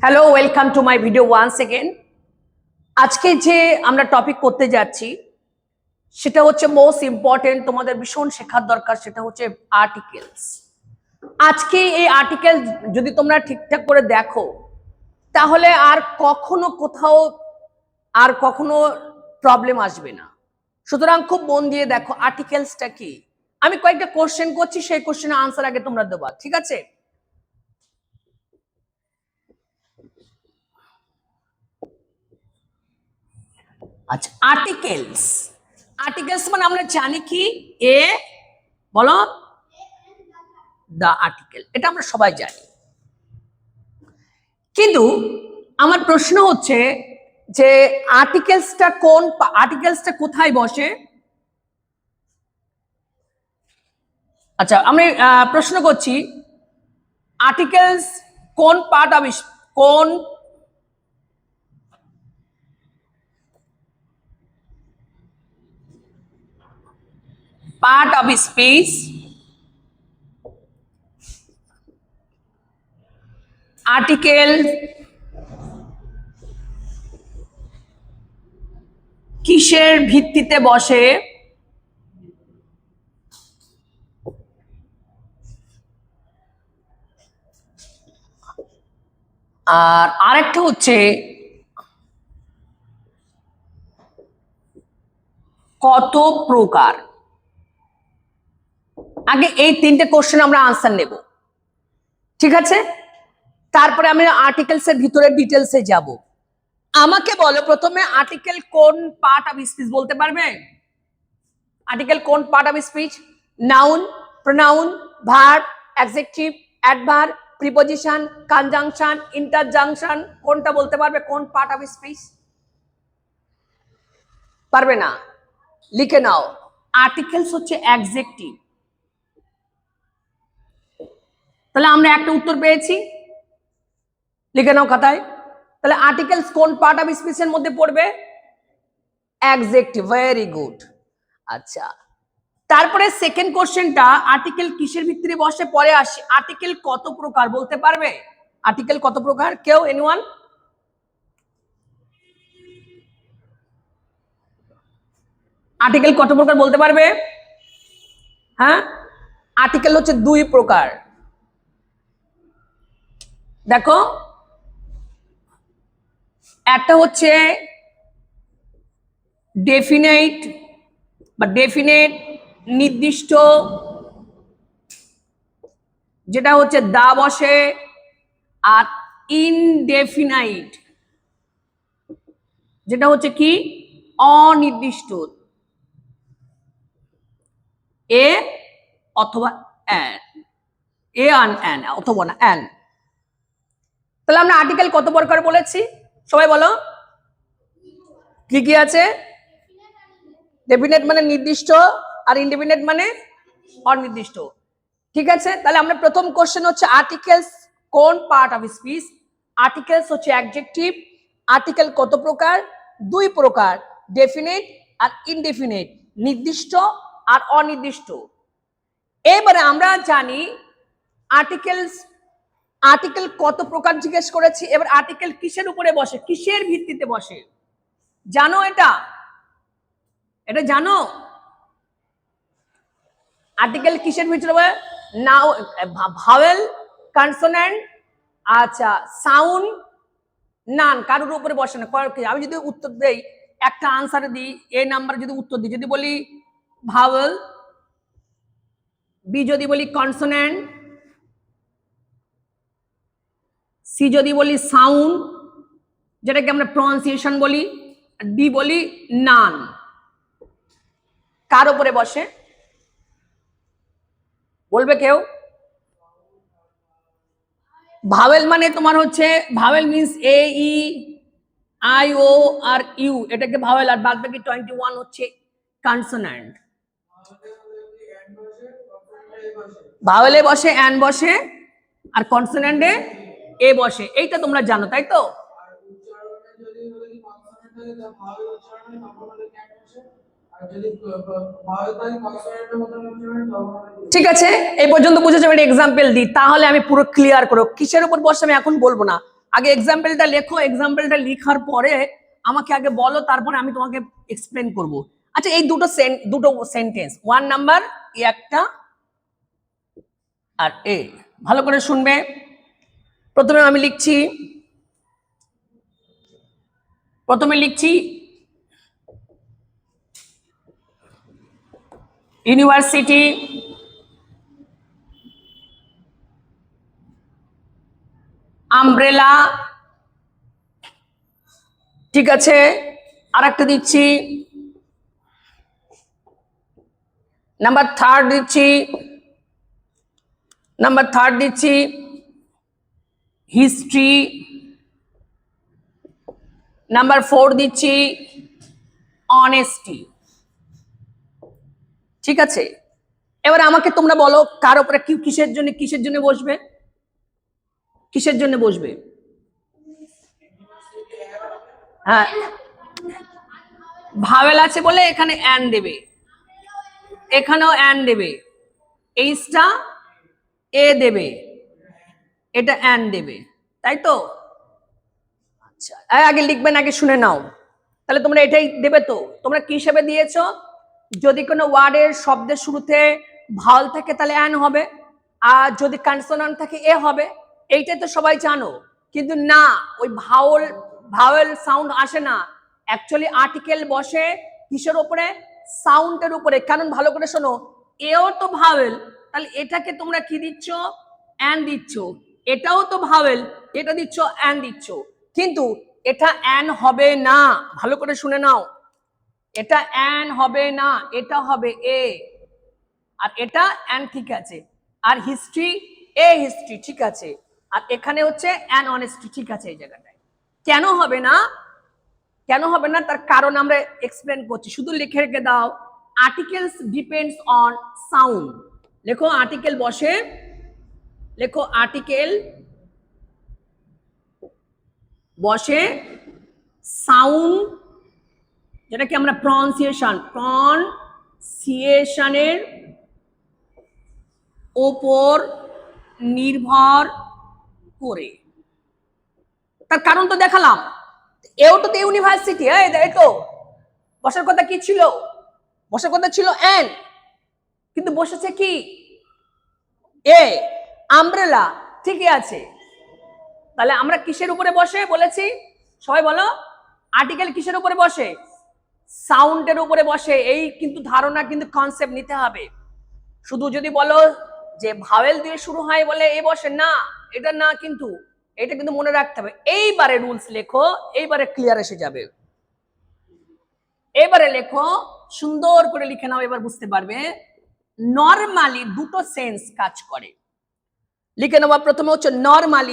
Hello, welcome to my video once again. আজকে যে আমরা টপিক করতে যাচ্ছি সেটা হচ্ছে মোস্ট ইম্পর্টেন্ট, তোমাদের ভীষণ শেখার দরকার, সেটা হচ্ছে আর্টিকেলস। আজকে এই আর্টিকেল যদি তোমরা ঠিকঠাক করে দেখো তাহলে আর কখনো প্রবলেম আসবে না। সুতরাং খুব মন দিয়ে দেখো আর্টিকেলসটা কি। আমি কয়েকটা কোশ্চেন করছি, সেই কোশ্চেনের আনসার আগে তোমরা দেবা, ঠিক আছে? আচ্ছা, আর্টিকেলস মানে আমরা জানি কি, এ বলো দা আর্টিকেল, এটা আমরা সবাই জানি। কিন্তু আমার প্রশ্ন হচ্ছে যে আর্টিকেলসটা কোথায় বসে। আচ্ছা, আমি প্রশ্ন করছি, আর্টিকেলস কোন পার্ট অফ স্পিচ আর্টিকেল কিসের ভিত্তিতে বসে? আর আরেকটা হচ্ছে কত প্রকার। আগে এই তিনটে কোশ্চেন আমরা আনসার নেব, ঠিক আছে? তারপরে আমি আর্টিকেলস এর ভিতরে ডিটেলসে যাব। আমাকে বলো প্রথমে, আর্টিকেল কোন পার্ট অফ স্পিচ বলতে পারবে? আর্টিকেল কোন part of speech? Noun, pronoun, verb, adjective, adverb, preposition, conjunction, interjection, কোনটা বলতে পারবে? কোন পার্ট অফ স্পিচ? পারবে না? লিখে নাও, আর্টিকেলস হচ্ছে অ্যাডজেক্টিভ। তাহলে আমরা একটা উত্তর পেয়েছি, লিখে নাও খাতায়। তাহলে আর্টিকেলস কোন পার্ট অফ স্পিচের মধ্যে পড়বে? অ্যাডজেক্টিভ। Very good. আচ্ছা, তারপরে সেকেন্ড কোশ্চেনটা, আর্টিকেল কিসের ভিত্তিতে বসে, পরে আসে। আর্টিকেল কত প্রকার বলতে পারবে? আর্টিকেল কত প্রকার? কেউ, এনিওয়ান? আর্টিকেল কত প্রকার বলতে পারবে? হ্যাঁ, আর্টিকেল হচ্ছে দুই প্রকার। দেখো, একটা হচ্ছে ডেফিনেট নির্দিষ্ট, যেটা হচ্ছে দা বসে। আর ইনডেফিনাইট, যেটা হচ্ছে কি অনির্দিষ্ট, এ অথবা অ্যান অথবা না অ্যান। তাহলে আমরা আর্টিকেল কত প্রকার বলেছি সবাই বলো, কি কি আছে? ডেফিনেট মানে নির্দিষ্ট, আর ইনডেফিনেট মানে অনির্দিষ্ট, ঠিক আছে? তাহলে আমরা প্রথম কোশ্চেন হচ্ছে আর্টিকেলস কোন পার্ট অফ স্পিচ। আর্টিকেলস হচ্ছে অ্যাডজেক্টিভ। আর্টিকেল কত প্রকার? দুই প্রকার, ডেফিনেট আর ইনডেফিনেট, নির্দিষ্ট আর অনির্দিষ্ট। এবারে আমরা জানি আর্টিকেল কত প্রকার জিজ্ঞেস করেছি। এবার আর্টিকেল কিসের উপরে বসে, কিসের ভিত্তিতে বসে জানো? এটা জানো? আর্টিকেল কিসের ভিতরে? নাও, ভাওয়েল, কনসোনেন্ট, আচ্ছা সাউন্ড, নান, কারোর উপরে বসে না। আমি যদি উত্তর দেই, একটা আনসারে দিই, এ নাম্বার যদি উত্তর দিই, যদি বলি ভাওয়েল, বি যদি বলি কনসোনেন্ট, সি যদি বলি সাউন্ড, যেটাকে আমরা প্রনাউন্সিয়েশন বলি, ডি বলি নান, কার উপরে বসে বলবে কেউ? ভাওয়েল মানে তোমার হচ্ছে, vowel means A E I O আর ইউ, এটাকে ভাওয়েল। আর বাদ বাকি 21 হচ্ছে কনসোন্যান্ট। ভাওয়েলে বসে অ্যান বসে, আর কনসোন্যান্টে এ বসে। এইটা তোমরা জানো, তাই তো? ঠিক আছে, এই পর্যন্ত বুঝেছো? আমি এক্সাম্পল দিই, তাহলে আমি পুরো ক্লিয়ার করো কিসের উপর বসে আমি এখন বলবো না। আগে এক্সাম্পলটা লেখো, এক্সাম্পলটা লেখার পরে আমাকে আগে বলো, তারপরে আমি তোমাকে এক্সপ্লেন করব। আচ্ছা, এই দুটো সেন্টেন্স, 1 নাম্বার একটা আর এ, ভালো করে শুনবে। প্রথমে আমি লিখছি, ইউনিভার্সিটি, আমব্রেলা, ঠিক আছে। আর একটা দিচ্ছি, নাম্বার থার্ড দিচ্ছি হিস্ট্রি, নাম্বার 4 দিচ্ছি অনেস্টি, ঠিক আছে। এবার আমাকে তোমরা বলো কার উপরে কিসের জন্য বসবে, কিসের জন্য বসবে? হ্যাঁ, ভাওয়েল আছে বলে এখানে অ্যান দেবে, এখানেও অ্যান দেবে, এইচটা এ দেবে, এটা অ্যান দেবে, তাই তো? আচ্ছা, আগে লিখবেন, আগে শুনে নাও। তাহলে তোমরা এটাই দেবে তো? তোমরা কি হিসেবে দিয়েছো? যদি কোনো ওয়ার্ডের শব্দের শুরুতে ভাওয়েল থাকে তাহলে অ্যান হবে, আর যদি কনসোনান্ট থাকে এ হবে, এইটাই তো সবাই জানো। কিন্তু না, ওই ভাওয়েল সাউন্ড আসে না, অ্যাকচুয়ালি আর্টিকেল বসে কিসের উপরে? সাউন্ডের উপরে। কারণ ভালো করে শোনো, এও তো ভাওয়েল, তাহলে এটাকে তোমরা কি দিচ্ছ? অ্যান দিচ্ছ। এটাও তো ভাওয়েল, এটা দিচ্ছ অ্যান দিচ্ছ। কিন্তু এটা অ্যান হবে না, ভালো করে শুনে নাও, এটা অ্যান হবে না, এটা হবে এ, আর এটা অ্যান, ঠিক আছে। আর হিস্ট্রি, এ হিস্ট্রি, ঠিক আছে। আর এখানে হচ্ছে অ্যান অনেস্টি, ঠিক আছে। এই জায়গাটায় কেন হবে না, তার কারণ আমরা এক্সপ্লেন করছি। শুধু লিখে রেখে দাও, আর্টিকেলস ডিপেন্ডস অন সাউন্ড। লেখো আর্টিকেল বসে, লেখো আর্টিকেল বসে সাউন্ড, যেটাকে আমরা প্রনাউন্সিয়েশনের ওপর নির্ভর করে। তার কারণ তো দেখালাম, এও তো ইউনিভার্সিটি, এই তো বসার কথা কি ছিল? বসার কথা ছিল এন, কিন্তু বসেছে কি? এ, আমব্রেলা, ঠিকই আছে। তাহলে আমরা কিসের উপরে বসে বলেছি? সবাই বলো, আর্টিকেল কিসের উপরে বসে? সাউন্ডের উপরে বসে। এই কিন্তু ধারণা, কিন্তু কনসেপ্ট নিতে হবে। শুধু যদি বলো যে ভাওয়েল দিয়ে শুরু হয় বলে এ বসে, না, এটা না, কিন্তু এটা কিন্তু মনে রাখতে হবে। এইবারে রুলস লেখো, এইবারে ক্লিয়ার এসে যাবে। এবারে লেখো, সুন্দর করে লিখে নাও, এবার বুঝতে পারবে। নরমালি দুটো সেন্স কাজ করে, লিখে নেওয়া। প্রথমে হচ্ছে নরমালি।